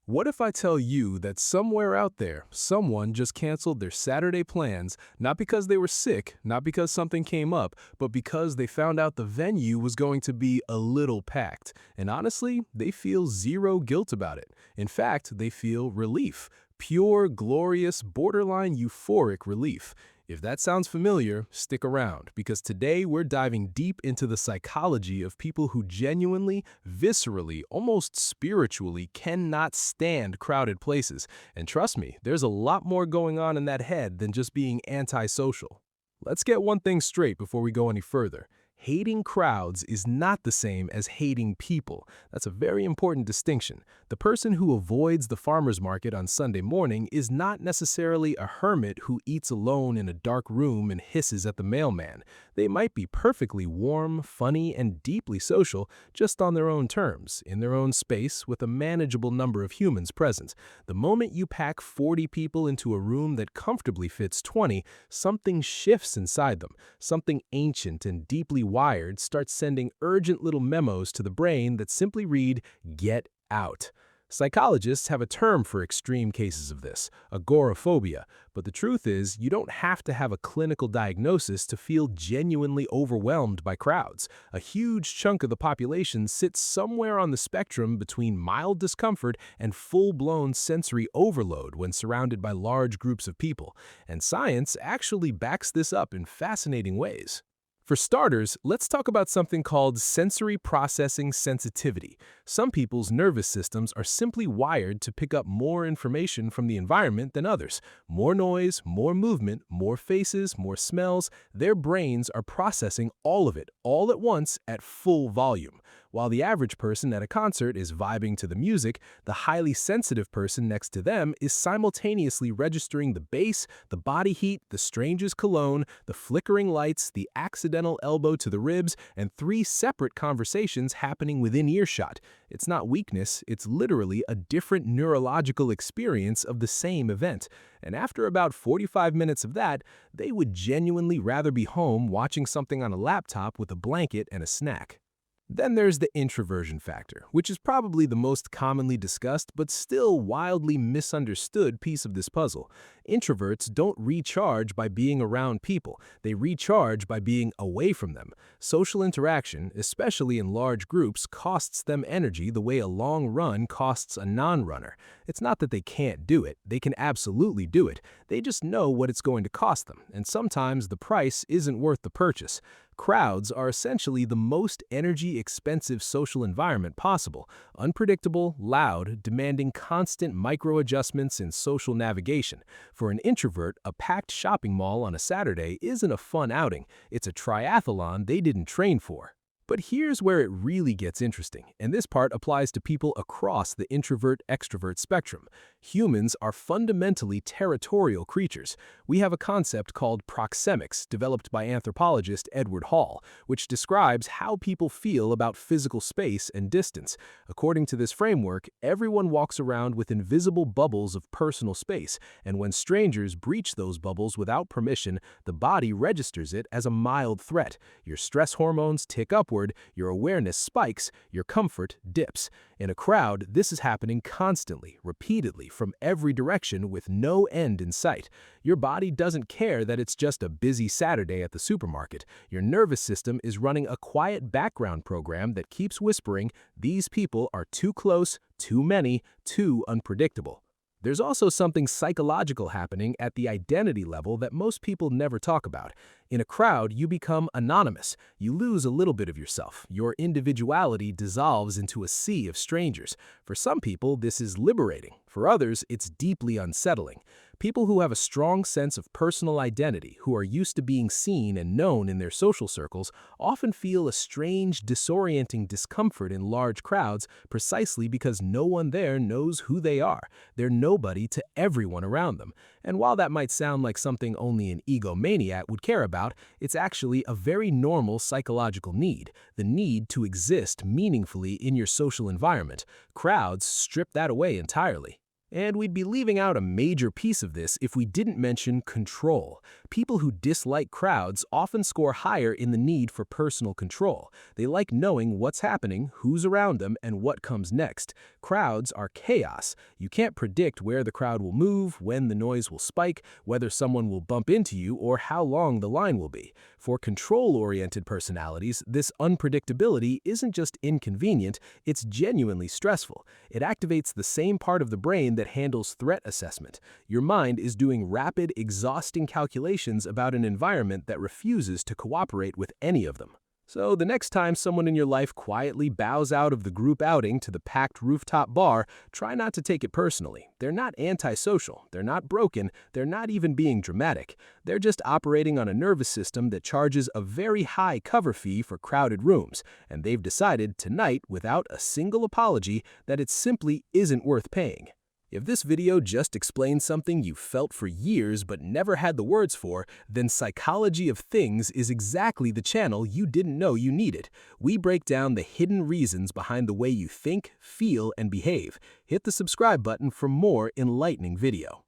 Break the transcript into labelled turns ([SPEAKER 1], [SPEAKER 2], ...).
[SPEAKER 1] What if I tell you that somewhere out there, someone just canceled their Saturday plans, not because they were sick, not because something came up, but because they found out the venue was going to be a little packed. And honestly, they feel zero guilt about it. In fact, they feel relief. Pure, glorious, borderline euphoric relief. If that sounds familiar, stick around, because today we're diving deep into the psychology of people who genuinely, viscerally, almost spiritually cannot stand crowded places. And trust me, there's a lot more going on in that head than just being antisocial. Let's get one thing straight before we go any further. Hating crowds is not the same as hating people. That's a very important distinction. The person who avoids the farmer's market on Sunday morning is not necessarily a hermit who eats alone in a dark room and hisses at the mailman. They might be perfectly warm, funny, and deeply social, just on their own terms, in their own space, with a manageable number of humans present. The moment you pack 40 people into a room that comfortably fits 20, something shifts inside them. Something ancient and deeply wired starts sending urgent little memos to the brain that simply read, "Get out." Psychologists have a term for extreme cases of this, agoraphobia, but the truth is you don't have to have a clinical diagnosis to feel genuinely overwhelmed by crowds. A huge chunk of the population sits somewhere on the spectrum between mild discomfort and full-blown sensory overload when surrounded by large groups of people, and science actually backs this up in fascinating ways. For starters, let's talk about something called sensory processing sensitivity. Some people's nervous systems are simply wired to pick up more information from the environment than others. More noise, more movement, more faces, more smells. Their brains are processing all of it, all at once, at full volume. While the average person at a concert is vibing to the music, the highly sensitive person next to them is simultaneously registering the bass, the body heat, the stranger's cologne, the flickering lights, the accidental elbow to the ribs, and three separate conversations happening within earshot. It's not weakness, it's literally a different neurological experience of the same event. And after about 45 minutes of that, they would genuinely rather be home watching something on a laptop with a blanket and a snack. Then there's the introversion factor, which is probably the most commonly discussed but still wildly misunderstood piece of this puzzle. Introverts don't recharge by being around people, they recharge by being away from them. Social interaction, especially in large groups, costs them energy the way a long run costs a non-runner. It's not that they can't do it, they can absolutely do it. They just know what it's going to cost them, and sometimes the price isn't worth the purchase. Crowds are essentially the most energy-expensive social environment possible, unpredictable, loud, demanding constant micro-adjustments in social navigation. For an introvert, a packed shopping mall on a Saturday isn't a fun outing, it's a triathlon they didn't train for. But here's where it really gets interesting, and this part applies to people across the introvert-extrovert spectrum. Humans are fundamentally territorial creatures. We have a concept called proxemics, developed by anthropologist Edward Hall, which describes how people feel about physical space and distance. According to this framework, everyone walks around with invisible bubbles of personal space, and when strangers breach those bubbles without permission, the body registers it as a mild threat. Your stress hormones tick upward, your awareness spikes, your comfort dips. In a crowd, this is happening constantly, repeatedly, from every direction with no end in sight. Your body doesn't care that it's just a busy Saturday at the supermarket. Your nervous system is running a quiet background program that keeps whispering, "These people are too close, too many, too unpredictable." There's also something psychological happening at the identity level that most people never talk about. In a crowd, you become anonymous. You lose a little bit of yourself. Your individuality dissolves into a sea of strangers. For some people, this is liberating. For others, it's deeply unsettling. People who have a strong sense of personal identity, who are used to being seen and known in their social circles, often feel a strange, disorienting discomfort in large crowds precisely because no one there knows who they are. They're nobody to everyone around them. And while that might sound like something only an egomaniac would care about, it's actually a very normal psychological need, the need to exist meaningfully in your social environment. Crowds strip that away entirely. And we'd be leaving out a major piece of this if we didn't mention control. People who dislike crowds often score higher in the need for personal control. They like knowing what's happening, who's around them, and what comes next. Crowds are chaos. You can't predict where the crowd will move, when the noise will spike, whether someone will bump into you, or how long the line will be. For control-oriented personalities, this unpredictability isn't just inconvenient, it's genuinely stressful. It activates the same part of the brain that handles threat assessment. Your mind is doing rapid, exhausting calculations about an environment that refuses to cooperate with any of them. So the next time someone in your life quietly bows out of the group outing to the packed rooftop bar, try not to take it personally. They're not antisocial, they're not broken, they're not even being dramatic. They're just operating on a nervous system that charges a very high cover fee for crowded rooms, and they've decided tonight, without a single apology, that it simply isn't worth paying. If this video just explains something you felt for years but never had the words for, then Psychology of Things is exactly the channel you didn't know you needed. We break down the hidden reasons behind the way you think, feel, and behave. Hit the subscribe button for more enlightening video.